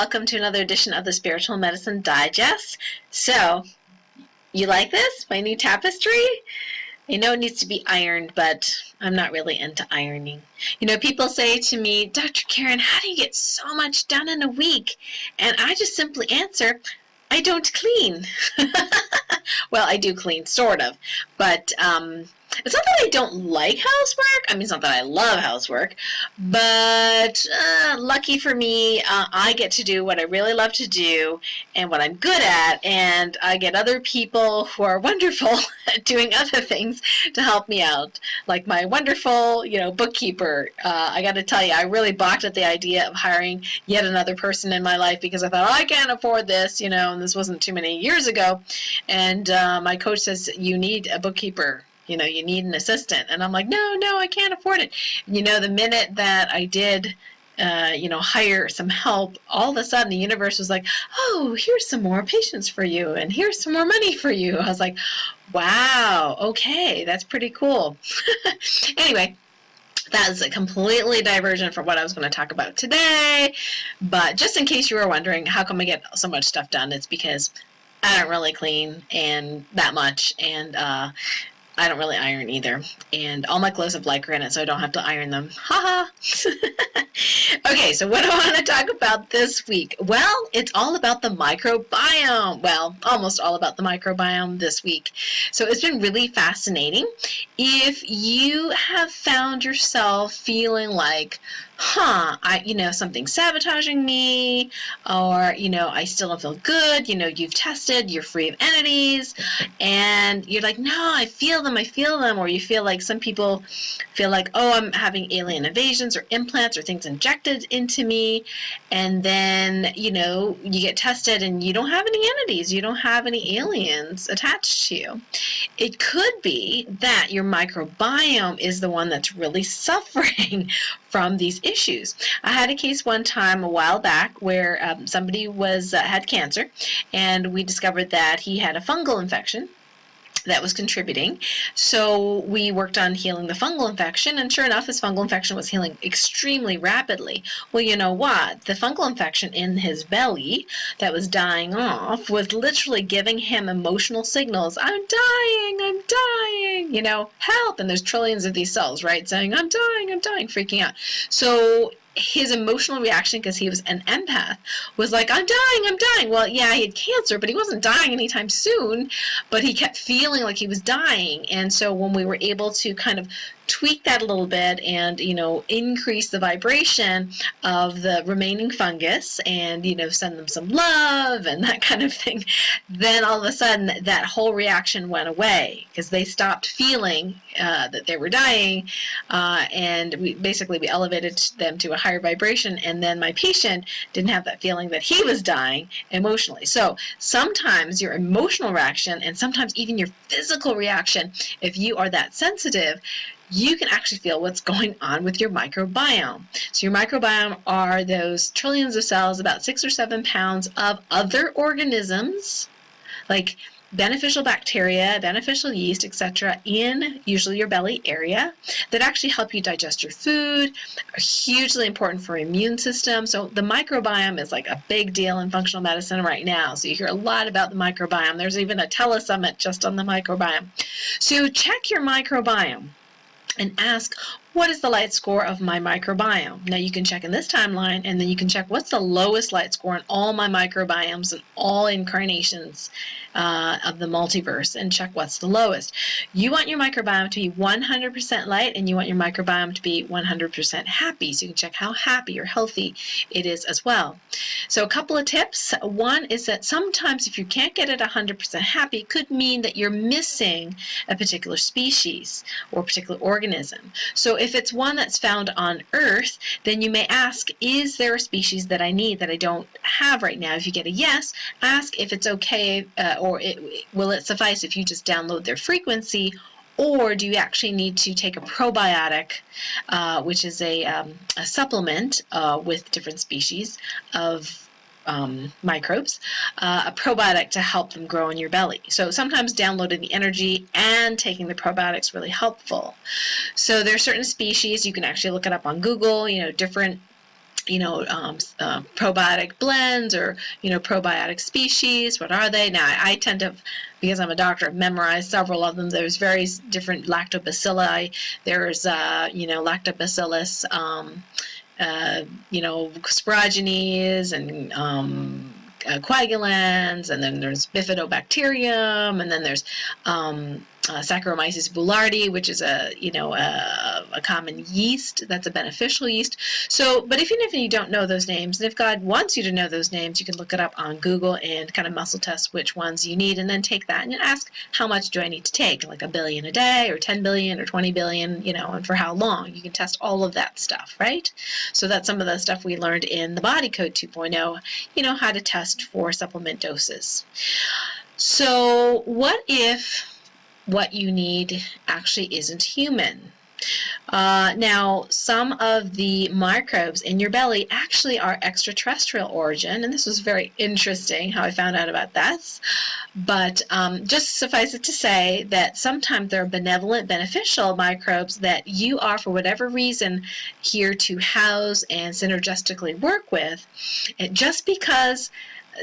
welcome to another edition of the Spiritual Medicine Digest. So, you like this? My new tapestry? I know it needs to be ironed, but I'm not really into ironing. You know, people say to me, Dr. Karen, how do you get so much done in a week? And I just simply answer, I don't clean. Well, I do clean, sort of, but it's not that I don't like housework. I mean, it's not that I love housework, but lucky for me, I get to do what I really love to do and what I'm good at, and I get other people who are wonderful at doing other things to help me out, like my wonderful, bookkeeper. I got to tell you, I really balked at the idea of hiring yet another person in my life because I thought, I can't afford this, and this wasn't too many years ago, and my coach says, you need a bookkeeper. You need an assistant. And I'm like, no, I can't afford it. The minute that I did, hire some help, all of a sudden the universe was like, oh, here's some more patients for you, and here's some more money for you. I was like, wow, okay, that's pretty cool. Anyway, that is a completely divergent from what I was going to talk about today. But just in case you were wondering, how come I get so much stuff done? It's because I don't really clean and that much, and I don't really iron either, and all my clothes have Lycra in it, so I don't have to iron them. Ha ha! Okay, so what do I want to talk about this week? Well, it's all about the microbiome. Well, almost all about the microbiome this week. So it's been really fascinating. If you have found yourself feeling like, something's sabotaging me, or, I still don't feel good, you've tested, you're free of entities, and you're like, no, I feel them, or you feel like some people feel like, oh, I'm having alien invasions or implants or things injected into me, and then, you get tested and you don't have any entities, you don't have any aliens attached to you. It could be that your microbiome is the one that's really suffering from these issues. I had a case one time a while back where somebody had cancer, and we discovered that he had a fungal infection that was contributing. So we worked on healing the fungal infection, and sure enough, his fungal infection was healing extremely rapidly. Well, you know what? The fungal infection in his belly that was dying off was literally giving him emotional signals. I'm dying, help. And there's trillions of these cells, right, saying, I'm dying, freaking out. So his emotional reaction, because he was an empath, was like, I'm dying. Well, yeah, he had cancer, but he wasn't dying anytime soon, but he kept feeling like he was dying. And so when we were able to kind of tweak that a little bit and, increase the vibration of the remaining fungus and, send them some love and that kind of thing, then all of a sudden that whole reaction went away because they stopped feeling that they were dying, and we elevated them to a higher vibration, and then my patient didn't have that feeling that he was dying emotionally. So sometimes your emotional reaction and sometimes even your physical reaction, if you are that sensitive, you can actually feel what's going on with your microbiome. So your microbiome are those trillions of cells, about 6 or 7 pounds of other organisms, like beneficial bacteria, beneficial yeast, etc., in usually your belly area that actually help you digest your food, are hugely important for your immune system. So the microbiome is like a big deal in functional medicine right now. So you hear a lot about the microbiome. There's even a telesummit just on the microbiome. So check your microbiome and ask, what is the light score of my microbiome? Now you can check in this timeline, and then you can check what's the lowest light score in all my microbiomes and all incarnations of the multiverse, and check what's the lowest. You want your microbiome to be 100% light, and you want your microbiome to be 100% happy, so you can check how happy or healthy it is as well. So a couple of tips. One is that sometimes if you can't get it 100% happy, it could mean that you're missing a particular species or particular organism. So if it's one that's found on Earth, then you may ask, is there a species that I need that I don't have right now? If you get a yes, ask if it's okay, will it suffice if you just download their frequency, or do you actually need to take a probiotic, which is a supplement with different species of microbes, a probiotic to help them grow in your belly. So sometimes downloading the energy and taking the probiotics is really helpful. So there are certain species, you can actually look it up on Google, different probiotic blends or, probiotic species. What are they? Now, I tend to, because I'm a doctor, I've memorized several of them. There's various different lactobacilli. There's, lactobacillus, sporogenes and coagulans, and then there's bifidobacterium, and then there's Saccharomyces boulardii, which is a common yeast that's a beneficial yeast. So, but even if you don't know those names, and if God wants you to know those names, you can look it up on Google and kind of muscle test which ones you need, and then take that and ask, how much do I need to take? Like 1 billion a day, or 10 billion, or 20 billion, and for how long? You can test all of that stuff, right? So that's some of the stuff we learned in the Body Code 2.0, how to test for supplement doses. So what if what you need actually isn't human? Now, some of the microbes in your belly actually are extraterrestrial origin, and this was very interesting how I found out about that. But just suffice it to say that sometimes they're benevolent, beneficial microbes that you are, for whatever reason, here to house and synergistically work with. And just because,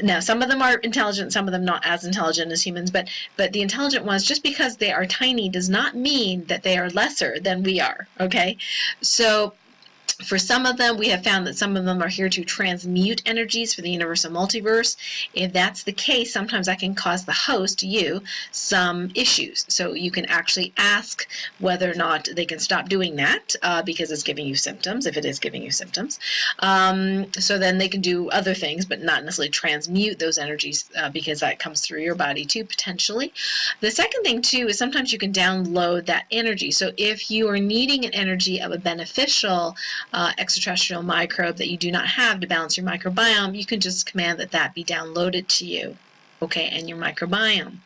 now, some of them are intelligent, some of them not as intelligent as humans, but the intelligent ones, just because they are tiny does not mean that they are lesser than we are, okay? So for some of them, we have found that some of them are here to transmute energies for the universal multiverse. If that's the case, sometimes that can cause the host, you, some issues. So you can actually ask whether or not they can stop doing that because it's giving you symptoms, if it is giving you symptoms. So then they can do other things, but not necessarily transmute those energies because that comes through your body too, potentially. The second thing too is sometimes you can download that energy. So if you are needing an energy of a beneficial extraterrestrial microbe that you do not have to balance your microbiome, you can just command that be downloaded to you, okay, and your microbiome.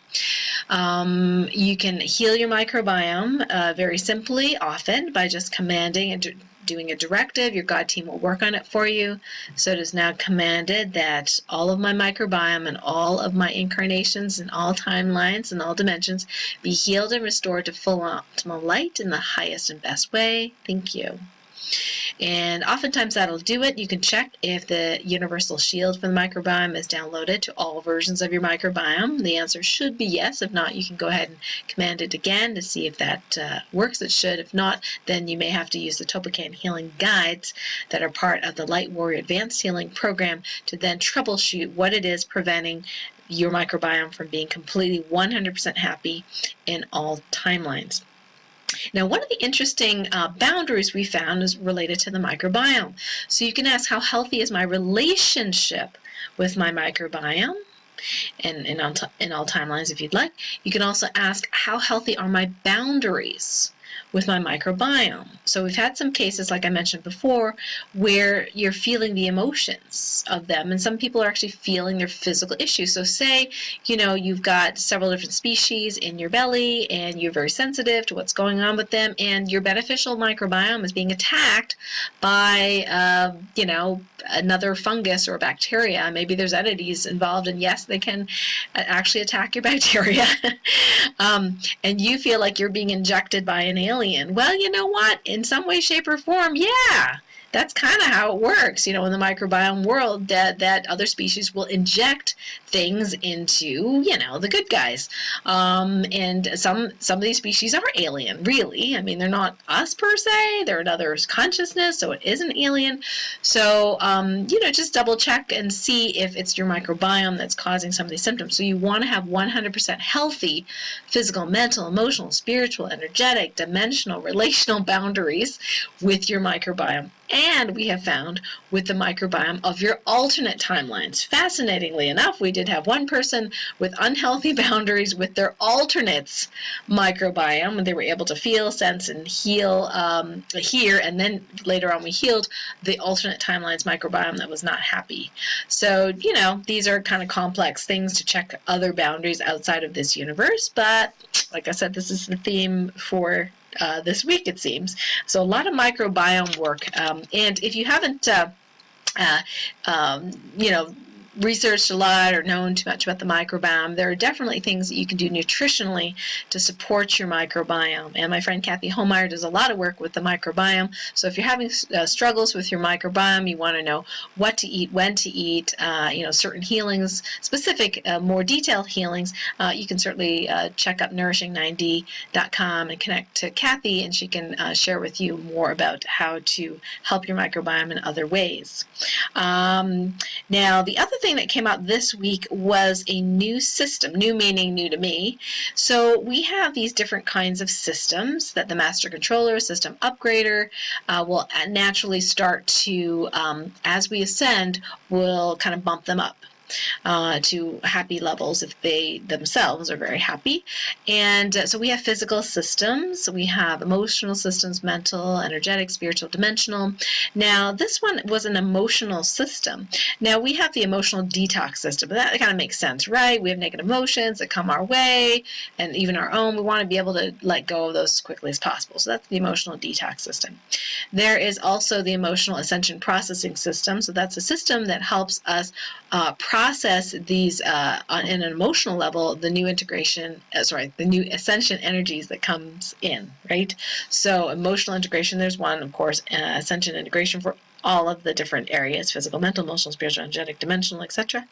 You can heal your microbiome very simply, often, by just commanding and doing a directive. Your God team will work on it for you. So it is now commanded that all of my microbiome and all of my incarnations and all timelines and all dimensions be healed and restored to full optimal light in the highest and best way. Thank you. And oftentimes that'll do it. You can check if the universal shield for the microbiome is downloaded to all versions of your microbiome. The answer should be yes. If not, you can go ahead and command it again to see if that works. It should. If not, then you may have to use the Topocan healing guides that are part of the Light Warrior Advanced Healing Program to then troubleshoot what it is preventing your microbiome from being completely 100% happy in all timelines. Now, one of the interesting boundaries we found is related to the microbiome. So you can ask, how healthy is my relationship with my microbiome? And in all timelines, if you'd like. You can also ask, how healthy are my boundaries with my microbiome? So we've had some cases, like I mentioned before, where you're feeling the emotions of them, and some people are actually feeling their physical issues. So say, you've got several different species in your belly, and you're very sensitive to what's going on with them, and your beneficial microbiome is being attacked by, another fungus or bacteria. Maybe there's entities involved, and yes, they can actually attack your bacteria. And you feel like you're being injected by an alien. Well, you know what? In some way, shape, or form, yeah. That's kind of how it works, in the microbiome world, that other species will inject things into, the good guys. And some of these species are alien, really. I mean, they're not us per se. They're another consciousness, so it is an alien. So, just double check and see if it's your microbiome that's causing some of these symptoms. So you want to have 100% healthy physical, mental, emotional, spiritual, energetic, dimensional, relational boundaries with your microbiome. And we have found with the microbiome of your alternate timelines. Fascinatingly enough, we did have one person with unhealthy boundaries with their alternates microbiome, and they were able to feel, sense, and heal here, and then later on we healed the alternate timelines microbiome that was not happy. So, these are kind of complex things to check other boundaries outside of this universe, but like I said, this is the theme for this week, it seems. So a lot of microbiome work. And if you haven't, researched a lot or known too much about the microbiome, there are definitely things that you can do nutritionally to support your microbiome. And my friend Kathy Homeyer does a lot of work with the microbiome. So if you're having struggles with your microbiome, you want to know what to eat, when to eat, certain healings, specific, more detailed healings, you can certainly check out nourishing9d.com and connect to Kathy, and she can share with you more about how to help your microbiome in other ways. Now, the other thing that came out this week was a new system, new meaning new to me. So we have these different kinds of systems that the master controller, system upgrader will naturally start to, as we ascend, will kind of bump them up to happy levels if they themselves are very happy. And so we have physical systems, we have emotional systems, mental, energetic, spiritual, dimensional. Now this one was an emotional system. Now we have the emotional detox system, but that kind of makes sense, right? We have negative emotions that come our way, and even our own. We want to be able to let go of those as quickly as possible. So that's the emotional detox system. There is also the emotional ascension processing system. So that's a system that helps us process these on an emotional level, the new the new ascension energies that comes in, right? So emotional integration, there's one, of course, ascension integration for all of the different areas: physical, mental, emotional, spiritual, energetic, dimensional, etc.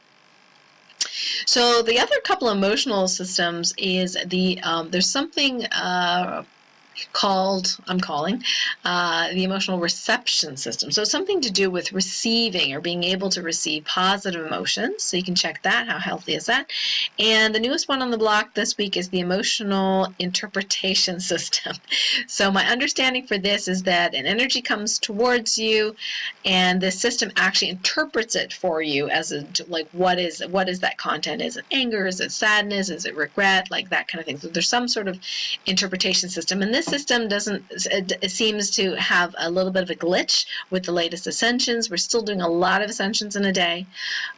So the other couple of emotional systems is there's something I'm calling the emotional reception system. So something to do with receiving or being able to receive positive emotions. So you can check that. How healthy is that? And the newest one on the block this week is the emotional interpretation system. So my understanding for this is that an energy comes towards you, and the system actually interprets it for you as what is that content? Is it anger? Is it sadness? Is it regret? Like that kind of thing. So there's some sort of interpretation system, and this system it seems to have a little bit of a glitch with the latest ascensions. We're still doing a lot of ascensions in a day,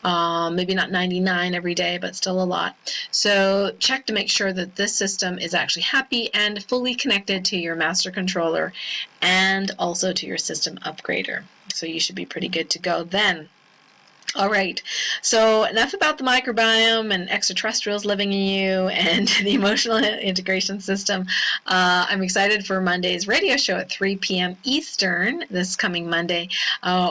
maybe not 99 every day, but still a lot. So check to make sure that this system is actually happy and fully connected to your master controller and also to your system upgrader. So you should be pretty good to go then. All right, so enough about the microbiome and extraterrestrials living in you and the emotional integration system. I'm excited for Monday's radio show at 3 p.m. Eastern this coming Monday.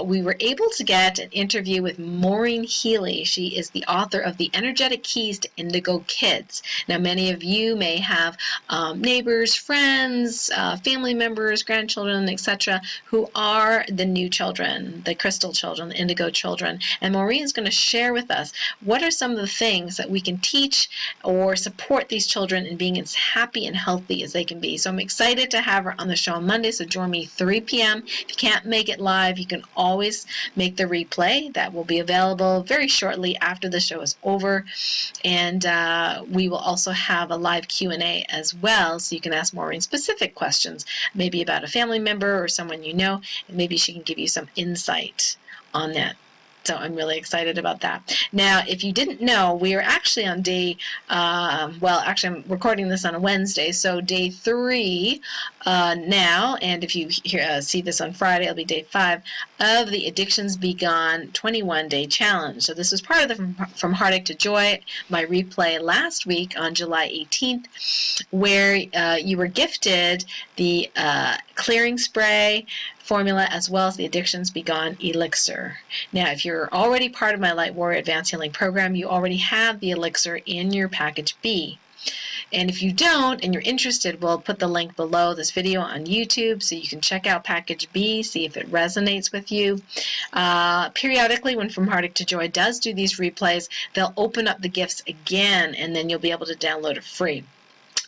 We were able to get an interview with Maureen Healy. She is the author of The Energetic Keys to Indigo Kids. Now, many of you may have neighbors, friends, family members, grandchildren, etc., who are the new children, the crystal children, the indigo children. And Maureen is going to share with us what are some of the things that we can teach or support these children in being as happy and healthy as they can be. So I'm excited to have her on the show on Monday, so join me 3 p.m. If you can't make it live, you can always make the replay. That will be available very shortly after the show is over. And we will also have a live Q&A as well, so you can ask Maureen specific questions, maybe about a family member or someone you know, and maybe she can give you some insight on that. So I'm really excited about that. Now, if you didn't know, we are actually on day, actually I'm recording this on a Wednesday, so day 3 now, and if you see this on Friday, it'll be day 5 of the Addictions Be Gone 21-day challenge. So this was part of the From Heartache to Joy, my replay last week on July 18th, where you were gifted the clearing spray formula as well as the Addictions Be Gone elixir. Now, if you're already part of my Light Warrior Advanced Healing Program, you already have the elixir in your package B. And if you don't and you're interested, we'll put the link below this video on YouTube so you can check out package B, see if it resonates with you. Periodically, when From Heartache to Joy does do these replays, they'll open up the gifts again, and then you'll be able to download it free.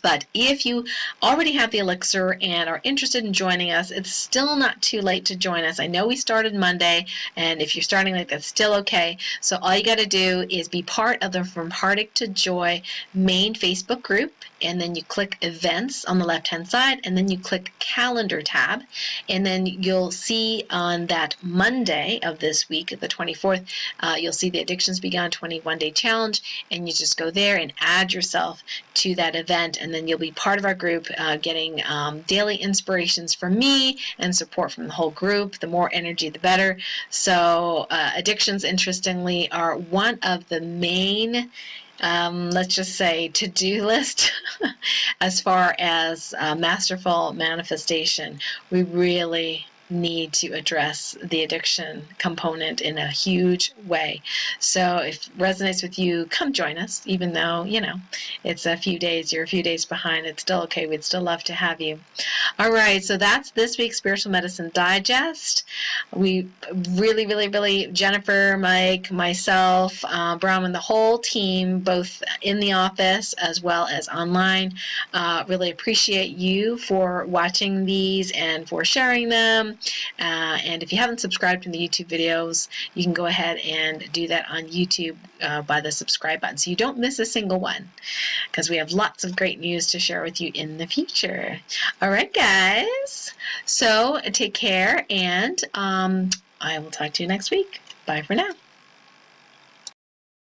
But if you already have the elixir and are interested in joining us, it's still not too late to join us. I know we started Monday, and if you're starting late, that's still okay. So all you got to do is be part of the From Heartache to Joy main Facebook group, and then you click Events on the left-hand side, and then you click Calendar tab, and then you'll see on that Monday of this week, the 24th, you'll see the Addictions Be Gone 21-day challenge, and you just go there and add yourself to that event, and then you'll be part of our group, getting daily inspirations from me and support from the whole group. The more energy, the better. So addictions, interestingly, are one of the main, let's just say, to-do list as far as masterful manifestation. We really need to address the addiction component in a huge way. So if it resonates with you, come join us, even though, you know, it's a few days, you're a few days behind, it's still okay. We'd still love to have you. All right, so that's this week's Spiritual Medicine Digest. We really, Jennifer, Mike, myself, Brahman, the whole team, both in the office as well as online, really appreciate you for watching these and for sharing them. And if you haven't subscribed to the YouTube videos, you can go ahead and do that on YouTube by the subscribe button so you don't miss a single one, because we have lots of great news to share with you in the future. All right, guys. So take care, and I will talk to you next week. Bye for now.